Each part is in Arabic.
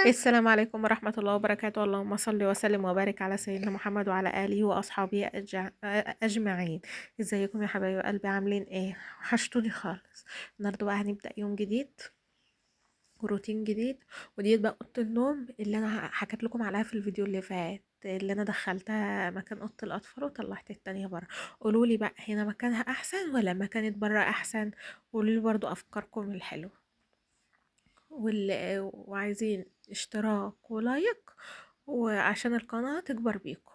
السلام عليكم ورحمة الله وبركاته. اللهم صل وسلم وبارك على سيدنا محمد وعلى آله وأصحابه أجمعين. ازيكم يا حبايب قلبي؟ عاملين ايه؟ وحشتوني خالص. النهارده بقى هنبدأ يوم جديد وروتين جديد، وديت بقى أوضة النوم اللي أنا حكيت لكم عليها في الفيديو اللي فات، اللي أنا دخلتها مكان أوضة الأطفال وطلعت التانية برا. قولولي بقى هنا مكانها أحسن ولا مكانت برا أحسن؟ قولولي برضو أفكاركم الحلوة. وعايزين اشتراك ولايك وعشان القناة تكبر بيكم.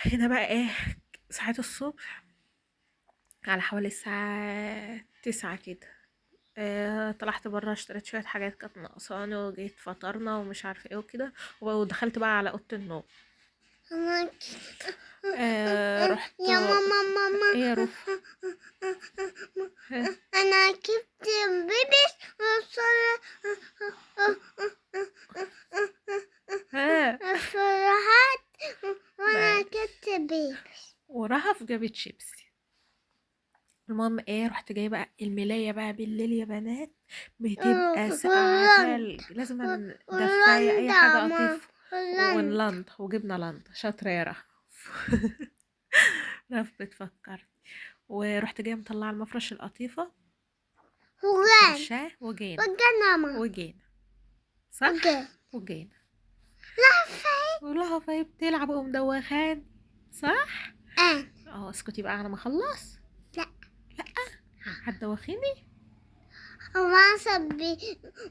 هنا بقى ايه، صحيت الصبح على حوالي الساعة 9 كده. طلعت برا اشتريت شوية حاجات كانت ناقصاني، وجيت فطرنا ومش عارفة ايه وكده، ودخلت بقى على أوضة النوم. رحت. يا ماما ايه يا روف؟ ها؟ انا جبت بيبي ها؟ وصراحات وانا ماشي. جبت بيبي. ورهف جابت شيبسي. المهم ايه، رحت جايبه الملايه بقى بالليل يا بنات، بتبقى ساقعه هولاند تلج، لازم دفايه اي هولندا حاجه ما قطيف. هولندا. ونلند وجبنا لند شاطره يا رهف. رهف بتفكر. ورحت جايه مطلعه المفرش القطيفه هولندا وفرشاه وجينا. وجنما وجينا صح. وجن وجينا. لفة ولها فاي بتلعب ومدوخان صح. ان اسكتي بقى على ما اخلص. لا لا، هتدوخيني.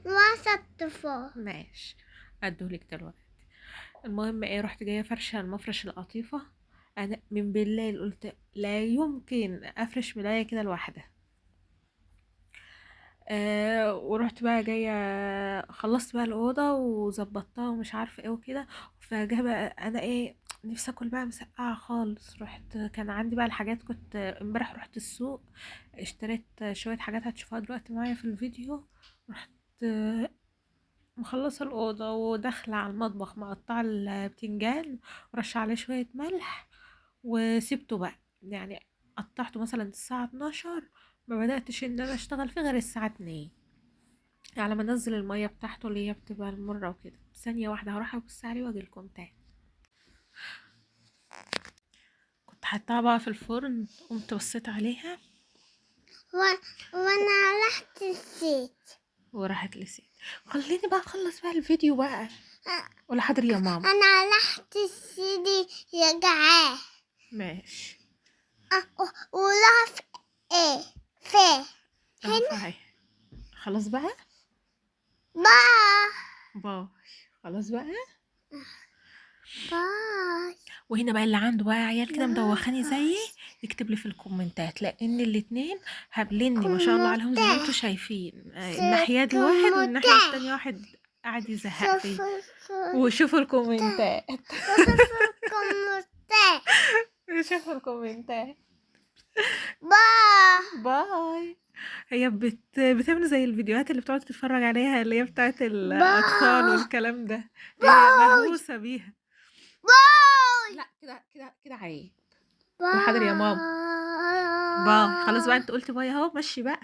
وسط طفال. ماشي، ادولك دلوقتي. المهم ايه، رحت جايه فرشه المفرش القطيفه. انا من بالليل قلت لا يمكن افرش ملايه كده لوحدها. ورحت بقى جايه خلصت بقى الاوضه وظبطتها ومش عارفه ايه وكده. فجاه بقى انا ايه، نفسي اكل بقى مسقعه خالص. رحت كان عندي بقى الحاجات، كنت امبارح رحت السوق اشتريت شويه حاجات هتشوفوها دلوقتي معايا في الفيديو. رحت مخلصة الأوضة وداخلة على المطبخ مقطعة البتنجان ورش عليه شوية ملح وسيبته بقى. يعني قطعته مثلا الساعة 12، ما بدأتش ان انا اشتغل فيه غير الساعة 2، على ما انزل المية بتاعته اللي هي بتبقى المرة وكده. ثانية واحدة هروح ابص عليه واجيلكم تاني. كنت حطاها بقى في الفرن، قمت بصيت عليها و... وانا رحت الزيت. وراحت لسيت. خليني بقى اخلص بقى الفيديو بقى. ولا حاضر يا ماما. انا رحت السيدي يا جعان. ماشي. ولف ايه في اهو هنا فاهي. خلاص بقى. بقى باي. خلاص بقى. باي وهنا بقى اللي عنده بقى عيال كده مدوخاني زيي باي يكتب لي في الكومنتات، لان الاتنين هابلني ما شاء الله عليهم زي ما انتوا كمتة شايفين. الناحيه دي واحد والناحيه كمتة التانية واحد قاعد يزهق فيه. صفر وشوفوا الكومنتات. وصفر كمتة شوفوا الكومنتات. باي باي. هي بتعمل زي الفيديوهات اللي بتقعد تتفرج عليها، اللي هي بتاعت الاطفال باي والكلام ده. هي باي مهووسه بيها. باي لا كده كده كده عيب. ولا حاضر يا ماما. باي. خلاص بقى، باي انت قلت باي اهو، مشي بقى.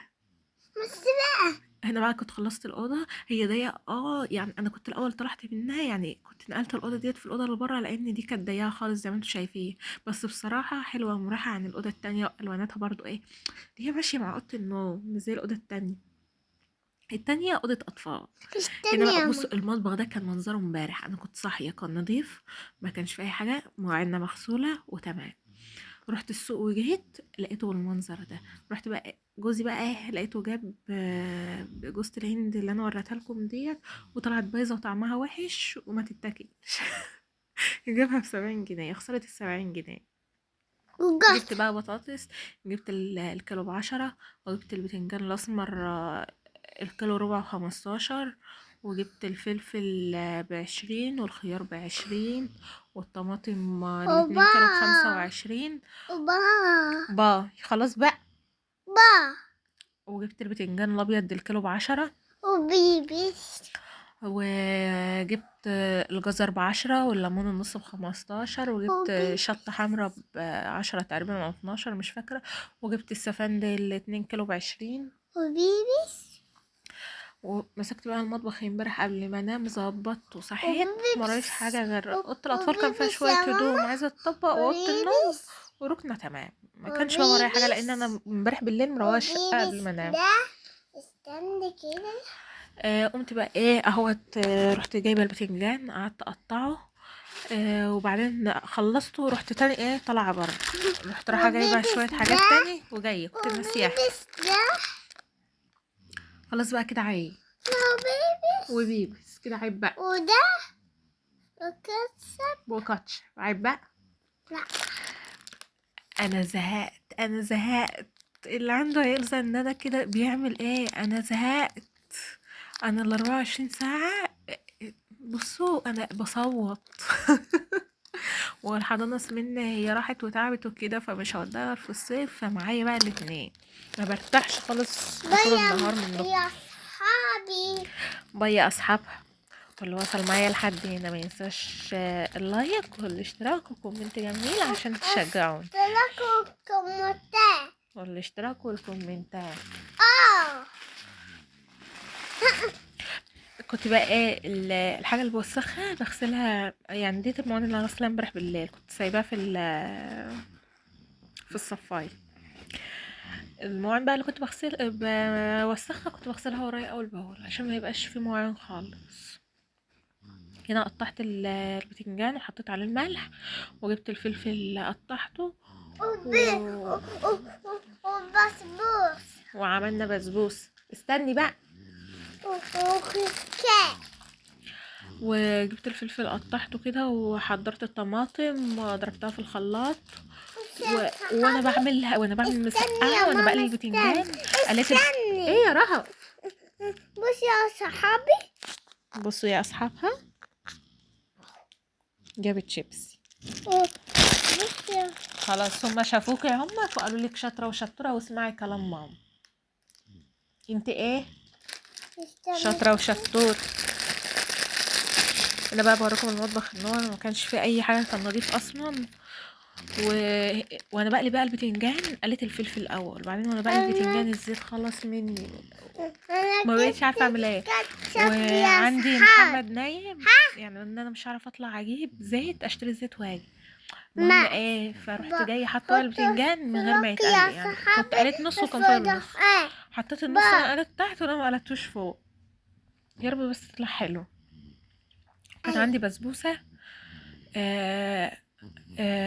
بس بقى هنا بقى كنت خلصت الأوضة، هي ضيقة يعني أنا كنت الأول طلعت منها، يعني كنت نقلت الأوضة ديت في الأوضة اللي بره، لأن دي كانت ضيقة خالص زي ما انتوا شايفين. بس بصراحة حلوة ومريحة عن الأوضة التانية، ألواناتها برضو ايه، هي ماشية مع أوضة النوم مش زي الأوضة التانية. التانية أوضة أطفال. هنا استني بقى يا ماما بصوا المطبخ ده كان منظره امبارح، أنا كنت صاحية كان نضيف، ما كانش فيه أي حاجة، مواعيننا مغسولة وتمام. رحت السوق وجيت لقيته بالمنظر ده. رحت بقى جوزي بقى ايه، لقيته جاب جوزة الهند اللي انا وريتها لكم ديت، وطلعت بايظه وطعمها وحش وما تتاكلش. جابها ب70 جنيه، خسرت ال70 جنيه. وجت جبت بقى بطاطس، جبت الكيلو ب10، وجبت البتنجان الاسمر الكيلو ربع 15، وجبت الفلفل ب20، والخيار ب20، والطماطم الاتنين وبا كانوا ب25. وبا باي. خلاص بقى. با وجبت البتنجان الابيض الكيلو ب10، وبيبي وجبت الجزر ب10، والليمون النص ب15، وجبت وبي شطة حمرا ب10 تقريبا او 12 مش فاكرة، وجبت السفندي ال2 كيلو ب20. وبيبي ومسكت بقى المطبخ امبارح قبل ما انام، ظبطته صحيت وبيبس. مرايش حاجه غير اوضه الاطفال كان فيها وبيبس شويه يا هدوم ماما. عايزه تطبق، واوضه النوم وبيبس. وركنه تمام. ما كانش بقى ورايا حاجه لان انا امبارح بالليل مروقه الشقه قبل وبيبس ما انام. ده استنى كده. قمت بقى ايه اهوت، رحت جايبه البتنجان قعدت اقطعه. وبعدين خلصته ورحت تاني ايه طالعه بره، رحت رايحه جايبه وبيبس شويه حاجات ده. تاني وجايه كنت ناسيها. وبيبس ده. خلاص بقى كده عيب، وبيبس. وبيبس كده عيب بقى، وده وكاتشب. وكاتش عيب بقى. لا. انا زهقت، انا زهقت. اللي عنده هيلزق ان انا كده بيعمل ايه، انا زهقت. انا ال24 ساعة بصوا انا بصوت. والحضانة مني هي راحت وتعبت وكده، فمش هوديها غير في الصيف، فمعايا بقى الاتنين ما برتاحش خالص طول النهار منهم. يا صحابي. بيا اصحابها. واللي وصل معايا لحد هنا ما ينساش اللايك والاشتراك وكومنت جميل عشان تشجعوني، اشتركوا كمتان. والاشتراك والكومنتات. اه. كنت بقى ايه الحاجة اللي بوسخها بغسلها، يعني دي المواعين اللي انا غسلها امبارح بالليل كنت سايباها في الصفاية. المواعين بقى اللي كنت بوسخها كنت بغسلها ورايا اول باول عشان ما يبقاش في مواعين خالص. هنا قطعت البتنجان وحطيت عليه الملح، وجبت الفلفل قطعته وبسبوس. وعملنا بسبوس. استني بقى. وكيكات. وجبت الفلفل قطعته كده وحضرت الطماطم وضربتها في الخلاط. وانا بعمل مسقعه وانا بقلي البتنجان قالت ايه يا رهف. بص يا صحابي. بصوا يا اصحابها جابت شيبسي. بص يا. خلاص هما شافوك يا هما فقالوا لك شاطره وشطوره واسمعي كلام ماما. انت ايه شاطره وشطور. انا بقى بوريكم المطبخ ان هو ما كانش فيه اي حاجه، كان نظيف اصلا. و... وانا بقلي بقى البتنجان قليت الفلفل الاول، وبعدين وانا بقلي البتنجان الزيت خلص مني ما بقيتش عارفه اعمل ايه. وعندي محمد نايم يعني ان انا مش عارفه اطلع اجيب زيت اشتري زيت واجي. المهم ايه فرحت جايه حاطه بقى البتنجان من غير ما يتقلي، يعني كنت قليت نص وكان فاضل نص، حطيت النص انا قليت تحت وانا ما قلتوش فوق. يا رب بس تطلع حلو. كان عندي بسبوسه آه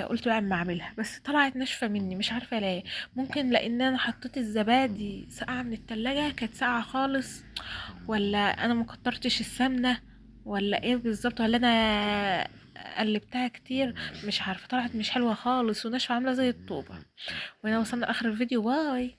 قلت بقى اما اعملها بس طلعت ناشفه مني مش عارفه ليه. ممكن لان انا حطيت الزبادي ساقعه من التلاجة كانت ساقعه خالص، ولا انا ما كترتش السمنه، ولا ايه بالظبط، ولا انا قلبتها كتير مش عارفه. طلعت مش حلوه خالص وناشفه عامله زي الطوبه. وهنا وصلنا اخر الفيديو. باي.